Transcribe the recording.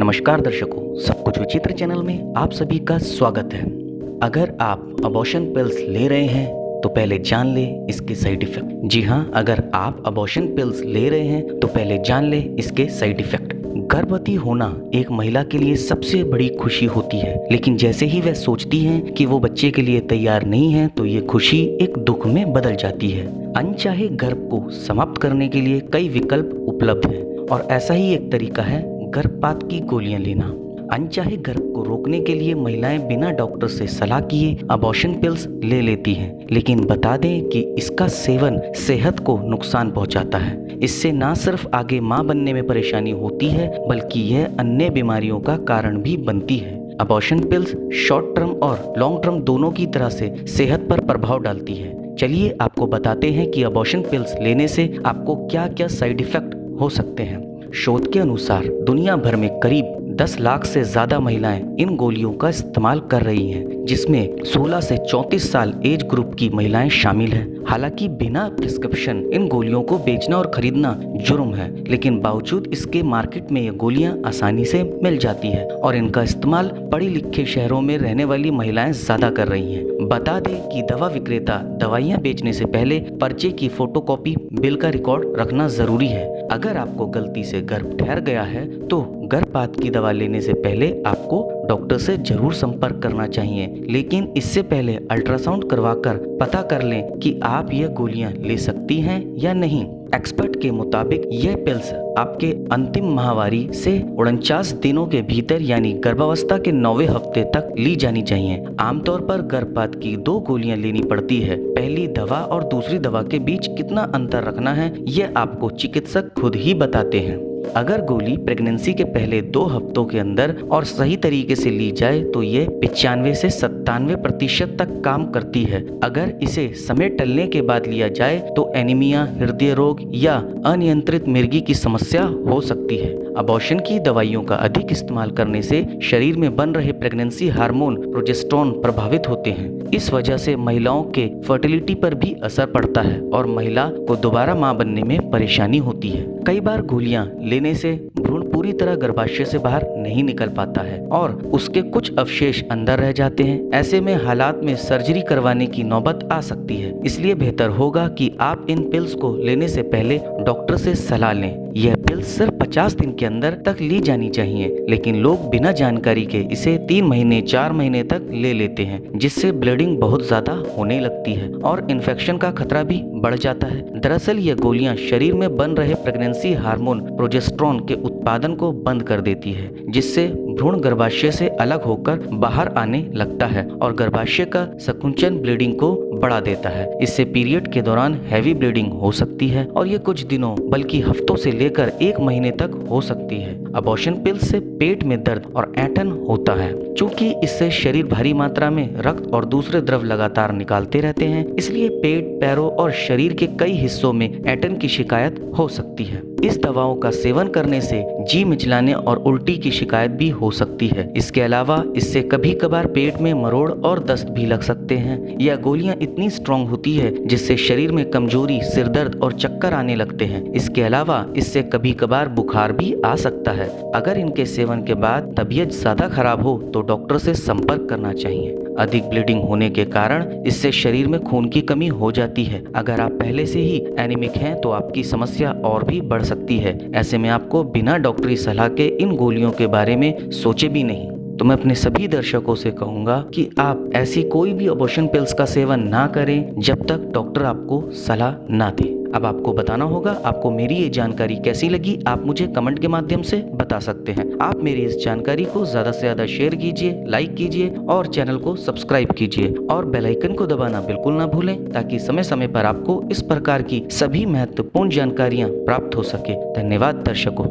नमस्कार दर्शकों, सब कुछ विचित्र चैनल में आप सभी का स्वागत है। अगर आप अबॉर्शन पिल्स ले रहे हैं तो पहले जान लें इसके साइड इफ़ेक्ट। जी हाँ, अगर आप अबॉर्शन पिल्स ले रहे हैं तो पहले जान लें इसके साइड इफ़ेक्ट। गर्भवती होना एक महिला के लिए सबसे बड़ी खुशी होती है, लेकिन जैसे ही वह सोचती है कि वो बच्चे के लिए तैयार नहीं है तो ये खुशी एक दुख में बदल जाती है। अनचाहे गर्भ को समाप्त करने के लिए कई विकल्प उपलब्ध हैं और ऐसा ही एक तरीका है गर्भपात की गोलियां लेना। अनचाहे गर्भ को रोकने के लिए महिलाएं बिना डॉक्टर से सलाह किए अबॉर्शन पिल्स ले लेती हैं, लेकिन बता दें कि इसका सेवन सेहत को नुकसान पहुंचाता है। इससे ना सिर्फ आगे मां बनने में परेशानी होती है, बल्कि यह अन्य बीमारियों का कारण भी बनती है। अबॉर्शन पिल्स शॉर्ट टर्म और लॉन्ग टर्म दोनों की तरह से सेहत पर प्रभाव डालती है। चलिए आपको बताते हैं कि अबॉर्शन पिल्स लेने से आपको क्या क्या साइड इफेक्ट हो सकते हैं। शोध के अनुसार दुनिया भर में करीब 10 लाख से ज़्यादा महिलाएं इन गोलियों का इस्तेमाल कर रही हैं, जिसमें 16 से 34 साल एज ग्रुप की महिलाएं शामिल हैं। हालांकि बिना प्रिस्क्रिप्शन इन गोलियों को बेचना और खरीदना जुर्म है, लेकिन बावजूद इसके मार्केट में ये गोलियां आसानी से मिल जाती है और इनका इस्तेमाल पढ़े लिखे शहरों में रहने वाली महिलाएं ज़्यादा कर रही हैं। बता दें कि दवा विक्रेता दवाइयां बेचने से पहले पर्चे की फोटोकॉपी, बिल का रिकॉर्ड रखना जरूरी है। अगर आपको गलती से गर्भ ठहर गया है तो गर्भपात की दवा लेने से पहले आपको डॉक्टर से जरूर संपर्क करना चाहिए, लेकिन इससे पहले अल्ट्रासाउंड करवाकर पता कर लें कि आप यह गोलियां ले सकती हैं या नहीं। एक्सपर्ट के मुताबिक यह पिल्स आपके अंतिम माहवारी से 49 दिनों के भीतर यानी गर्भावस्था के 9वें हफ्ते तक ली जानी चाहिए। आमतौर पर गर्भपात की 2 गोलियां लेनी पड़ती है। पहली दवा और दूसरी दवा के बीच कितना अंतर रखना है यह आपको चिकित्सक खुद ही बताते हैं। अगर गोली प्रेगनेंसी के पहले 2 हफ्तों के अंदर और सही तरीके से ली जाए तो ये 95 से 97% तक काम करती है। अगर इसे समय टलने के बाद लिया जाए तो एनीमिया, हृदय रोग या अनियंत्रित मिर्गी की समस्या हो सकती है। अबॉर्शन की दवाइयों का अधिक इस्तेमाल करने से शरीर में बन रहे प्रेगनेंसी हार्मोन प्रोजेस्टेरोन प्रभावित होते हैं। इस वजह से महिलाओं के फर्टिलिटी पर भी असर पड़ता है और महिला को दोबारा मां बनने में परेशानी होती है। कई बार गोलियां लेने से भ्रूण पूरी तरह गर्भाशय से बाहर नहीं निकल पाता है और उसके कुछ अवशेष अंदर रह जाते हैं। ऐसे में हालात में सर्जरी करवाने की नौबत आ सकती है। इसलिए बेहतर होगा कि आप इन पिल्स को लेने से पहले डॉक्टर से सलाह लें। यह पिल्स सिर्फ 50 दिन के अंदर तक ली जानी चाहिए, लेकिन लोग बिना जानकारी के इसे 3 महीने 4 महीने तक ले लेते हैं, जिससे ब्लीडिंग बहुत ज्यादा होने लगती है और इन्फेक्शन का खतरा भी बढ़ जाता है। दरअसल ये गोलियां शरीर में बन रहे प्रेगनेंसी हार्मोन प्रोजेस्टेरोन के उत्पादन को बंद कर देती है, जिससे भ्रूण गर्भाशय से अलग होकर बाहर आने लगता है और गर्भाशय का संकुचन ब्लीडिंग को बढ़ा देता है। इससे पीरियड के दौरान हैवी ब्लीडिंग हो सकती है और ये कुछ दिनों बल्कि हफ्तों से लेकर 1 महीने तक हो सकती है। अबॉर्शन पिल्स से पेट में दर्द और ऐंठन होता है। चूंकि इससे शरीर भारी मात्रा में रक्त और दूसरे द्रव लगातार निकालते रहते हैं, इसलिए पेट, पैरों और शरीर के कई हिस्सों में ऐंठन की शिकायत हो सकती है। इस दवाओं का सेवन करने से जी मिचलाने और उल्टी की शिकायत भी हो सकती है। इसके अलावा इससे कभी कभार पेट में मरोड़ और दस्त भी लग सकते हैं। यह गोलियां इतनी स्ट्रॉन्ग होती है जिससे शरीर में कमजोरी, सिरदर्द और चक्कर आने लगते हैं। इसके अलावा इससे कभी कभार बुखार भी आ सकता है। अगर इनके सेवन के बाद तबीयत ज्यादा खराब हो तो डॉक्टर से संपर्क करना चाहिए। अधिक ब्लीडिंग होने के कारण इससे शरीर में खून की कमी हो जाती है। अगर आप पहले से ही एनीमिक हैं तो आपकी समस्या और भी बढ़ सकती है। ऐसे में आपको बिना डॉक्टरी सलाह के इन गोलियों के बारे में सोचे भी नहीं। तो मैं अपने सभी दर्शकों से कहूँगा कि आप ऐसी कोई भी अबॉर्शन पिल्स का सेवन ना करें जब तक डॉक्टर आपको सलाह ना दे। अब आपको बताना होगा आपको मेरी ये जानकारी कैसी लगी। आप मुझे कमेंट के माध्यम से बता सकते हैं। आप मेरी इस जानकारी को ज़्यादा से ज़्यादा शेयर कीजिए, लाइक कीजिए और चैनल को सब्सक्राइब कीजिए और बेल आइकन को दबाना बिल्कुल ना भूलें, ताकि समय समय पर आपको इस प्रकार की सभी महत्वपूर्ण जानकारियाँ प्राप्त हो सके। धन्यवाद दर्शकों।